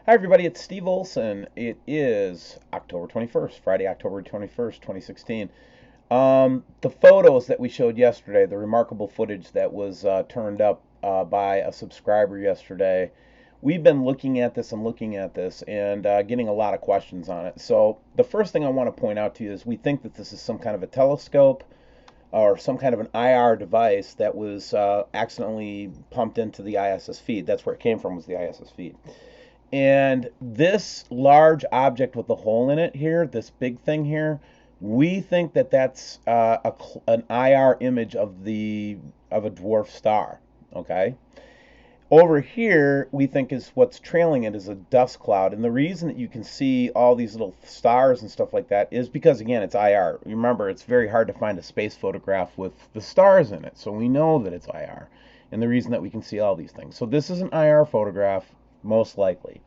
Hi, everybody. It's Steve Olson. It is October 21st, Friday, October 21st, 2016. The photos that we showed yesterday, the remarkable footage that was turned up by a subscriber yesterday, we've been looking at this and looking at this and getting a lot of questions on it. So, the first thing I want to point out to you is we think that this is some kind of a telescope or some kind of an IR device that was accidentally pumped into the ISS feed. That's where it came from, was the ISS feed. And this large object with the hole in it here, this big thing here, we think that that's an IR image of a dwarf star. Okay. Over here, we think is what's trailing it is a dust cloud, and the reason that you can see all these little stars and stuff like that is because again, it's IR. Remember, it's very hard to find a space photograph with the stars in it, so we know that it's IR, and the reason that we can see all these things. So this is an IR photograph, most likely.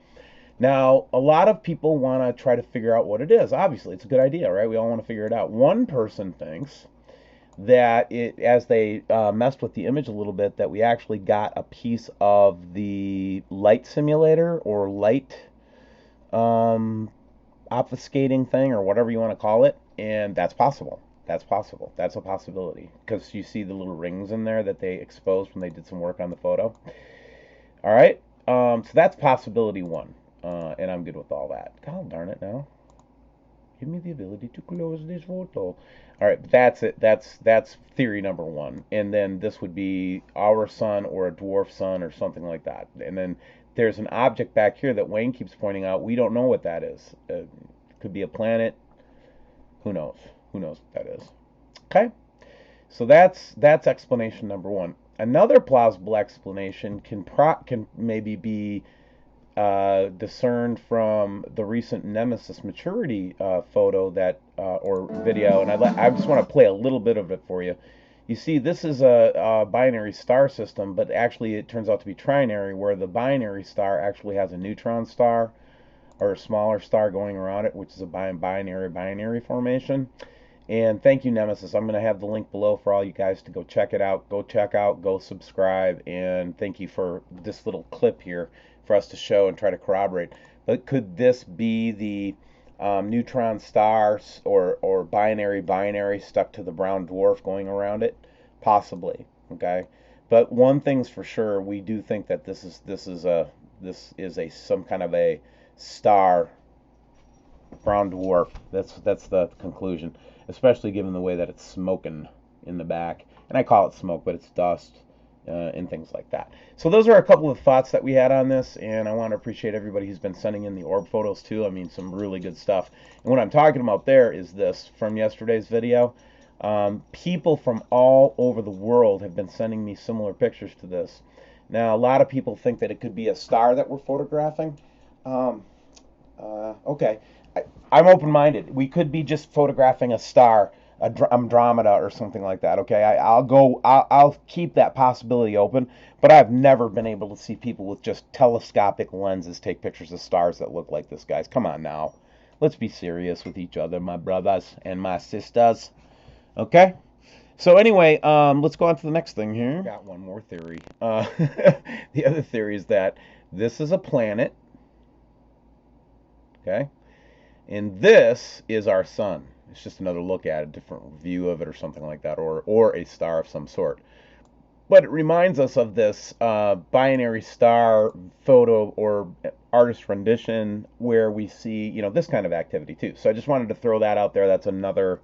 Now, a lot of people want to try to figure out what it is. Obviously, it's a good idea, right? We all want to figure it out. One person thinks that as they messed with the image a little bit, that we actually got a piece of the light simulator or light um, obfuscating thing or whatever you want to call it, and that's possible. That's possible. That's a possibility because you see the little rings in there that they exposed when they did some work on the photo. All right, so that's possibility one, and I'm good with all that. God darn it now. Give me the ability to close this photo. All right, but that's it. That's theory number one. And then this would be our sun or a dwarf sun or something like that. And then there's an object back here that Wayne keeps pointing out. We don't know what that is. Could be a planet. Who knows? Who knows what that is? Okay. So that's explanation number one. Another plausible explanation can maybe be discerned from the recent Nemesis maturity photo that or video, and I just want to play a little bit of it for you. You see, this is a binary star system, but actually it turns out to be trinary, where the binary star actually has a neutron star or a smaller star going around it, which is a binary formation. And thank you, Nemesis. I'm going to have the link below for all you guys to go check it out. Go check out, go subscribe, and thank you for this little clip here for us to show and try to corroborate. But could this be the neutron stars or binary stuck to the brown dwarf going around it? Possibly. Okay. But one thing's for sure, we do think that this is a some kind of a star brown dwarf. That's the conclusion, especially given the way that it's smoking in the back. And I call it smoke, but it's dust and things like that. So those are a couple of thoughts that we had on this, and I want to appreciate everybody who's been sending in the orb photos too. I mean, some really good stuff. And what I'm talking about there is this from yesterday's video. People from all over the world have been sending me similar pictures to this. Now, a lot of people think that it could be a star that we're photographing. Okay. I'm open-minded. We could be just photographing a star, Andromeda or something like that. Okay, I'll keep that possibility open, but I've never been able to see people with just telescopic lenses take pictures of stars that look like this, guys. Come on now. Let's be serious with each other, my brothers and my sisters. Okay? So anyway, let's go on to the next thing here. Got one more theory. The other theory is that this is a planet. Okay? And this is our sun. It's just another look at a different view of it or something like that, or a star of some sort. But it reminds us of this binary star photo or artist rendition where we see, this kind of activity too. So I just wanted to throw that out there. That's another.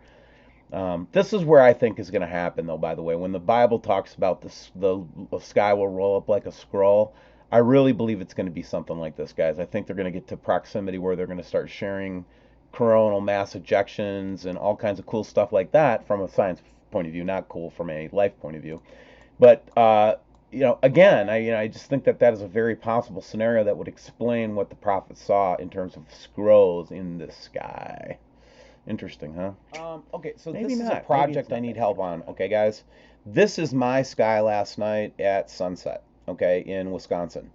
This is where I think is going to happen, though. By the way, when the Bible talks about the sky will roll up like a scroll, I really believe it's going to be something like this, guys. I think they're going to get to proximity where they're going to start sharing coronal mass ejections and all kinds of cool stuff like that from a science point of view, not cool from a life point of view. But again, I just think that is a very possible scenario that would explain what the prophet saw in terms of scrolls in the sky. Interesting, huh? Okay, so maybe this is a project I need help on. Okay, guys, this is my sky last night at sunset. Okay, in Wisconsin.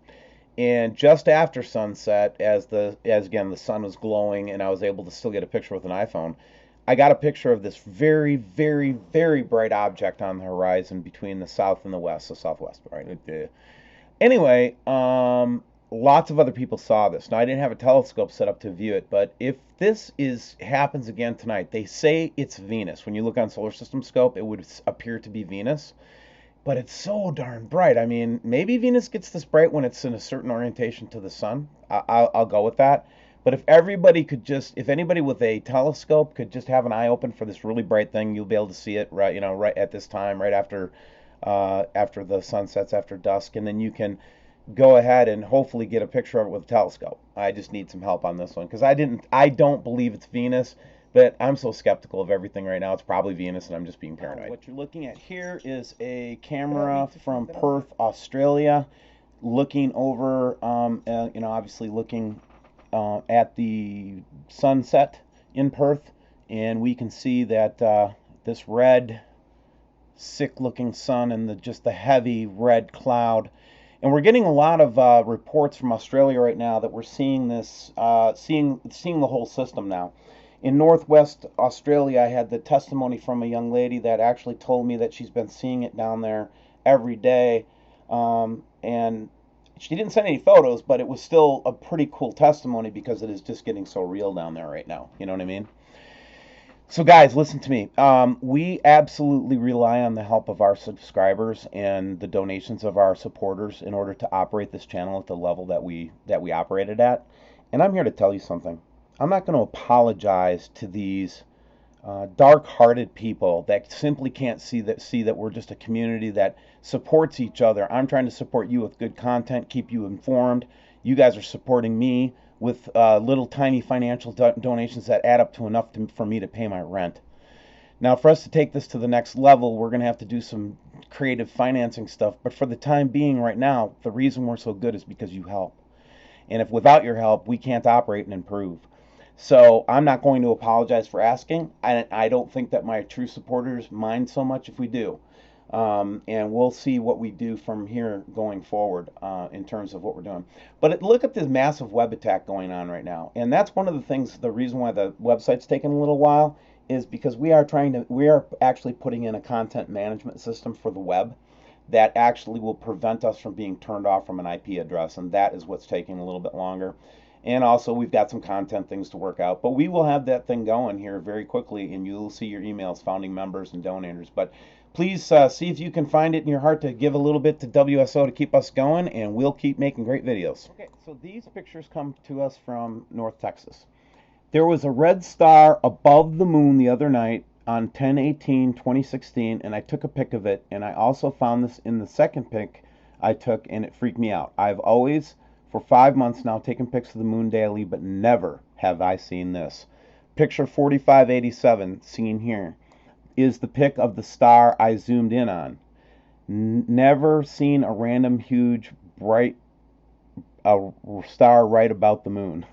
And just after sunset, as again the sun was glowing and I was able to still get a picture with an iPhone, I got a picture of this very, very, very bright object on the horizon between the south and the west, the southwest, right? Anyway, lots of other people saw this. Now, I didn't have a telescope set up to view it, but if this happens again tonight, they say it's Venus. When you look on solar system scope, it would appear to be Venus, but it's so darn bright. I mean, maybe Venus gets this bright when it's in a certain orientation to the sun. I'll go with that. But if everybody could just, if anybody with a telescope could just have an eye open for this really bright thing, you'll be able to see it right, right at this time, right after the sun sets, after dusk, and then you can go ahead and hopefully get a picture of it with a telescope. I just need some help on this one because I don't believe it's Venus, but I'm so skeptical of everything right now. It's probably Venus, and I'm just being paranoid. What you're looking at here is a camera from Perth, Australia, looking over, obviously looking at the sunset in Perth, and we can see that this red, sick-looking sun and just the heavy red cloud. And we're getting a lot of reports from Australia right now that we're seeing this, seeing the whole system now. In Northwest Australia, I had the testimony from a young lady that actually told me that she's been seeing it down there every day, and she didn't send any photos, but it was still a pretty cool testimony because it is just getting so real down there right now. You know what I mean? So guys, listen to me. We absolutely rely on the help of our subscribers and the donations of our supporters in order to operate this channel at the level that we operate it at. And I'm here to tell you something. I'm not going to apologize to these dark-hearted people that simply can't see that we're just a community that supports each other. I'm trying to support you with good content, keep you informed. You guys are supporting me with little tiny financial donations that add up to enough for me to pay my rent. Now, for us to take this to the next level, we're going to have to do some creative financing stuff. But for the time being right now, the reason we're so good is because you help. And if without your help, we can't operate and improve. So I'm not going to apologize for asking. I don't think that my true supporters mind so much if we do. And we'll see what we do from here going forward in terms of what we're doing. But look at this massive web attack going on right now. And that's one of the things, the reason why the website's taken a little while is because we are actually putting in a content management system for the web that actually will prevent us from being turned off from an IP address. And that is what's taking a little bit longer. And also, we've got some content things to work out. But we will have that thing going here very quickly, and you'll see your emails, founding members and donators. But please see if you can find it in your heart to give a little bit to WSO to keep us going, and we'll keep making great videos. Okay, so these pictures come to us from North Texas. There was a red star above the moon the other night on 10/18/2016, and I took a pic of it, and I also found this in the second pic I took, and it freaked me out. I've always, for 5 months now, taken pics of the moon daily, but never have I seen this. Picture 4587, seen here, is the pic of the star I zoomed in on. Never seen a random, huge, bright star right about the moon.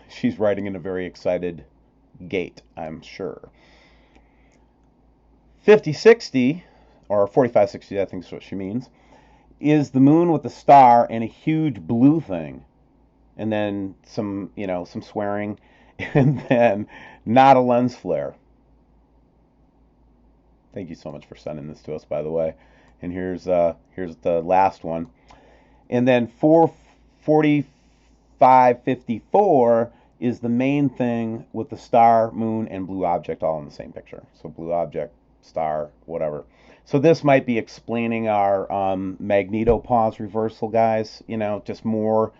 She's writing in a very excited gait, I'm sure. 5060, or 4560, I think is what she means, is the moon with a star and a huge blue thing. And then some swearing, and then not a lens flare. Thank you so much for sending this to us, by the way. And here's the last one. And then 4554 is the main thing with the star, moon, and blue object all in the same picture. So blue object, star, whatever. So this might be explaining our magnetopause reversal, guys. Just more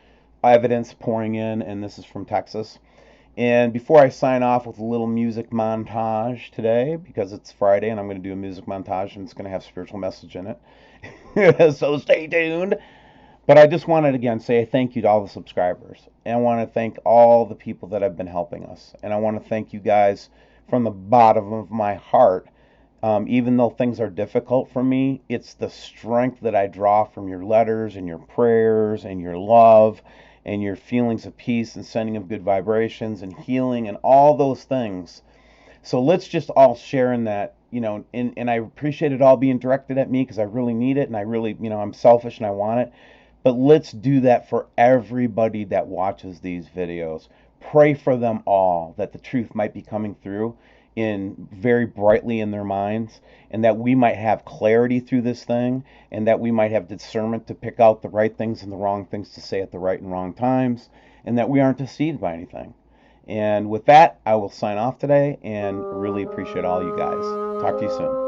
evidence pouring in, and this is from Texas. And before I sign off with a little music montage today, because it's Friday and I'm going to do a music montage and it's going to have spiritual message in it, so stay tuned. But I just wanted to again say thank you to all the subscribers. And I want to thank all the people that have been helping us. And I want to thank you guys from the bottom of my heart. Even though things are difficult for me, it's the strength that I draw from your letters and your prayers and your love and your feelings of peace and sending of good vibrations and healing and all those things. So let's just all share in that, and I appreciate it all being directed at me because I really need it, and I really, I'm selfish and I want it. But let's do that for everybody that watches these videos. Pray for them all, that the truth might be coming through. in very brightly in their minds, and that we might have clarity through this thing, and that we might have discernment to pick out the right things and the wrong things to say at the right and wrong times, and that we aren't deceived by anything. And with that, I will sign off today and really appreciate all you guys. Talk to you soon.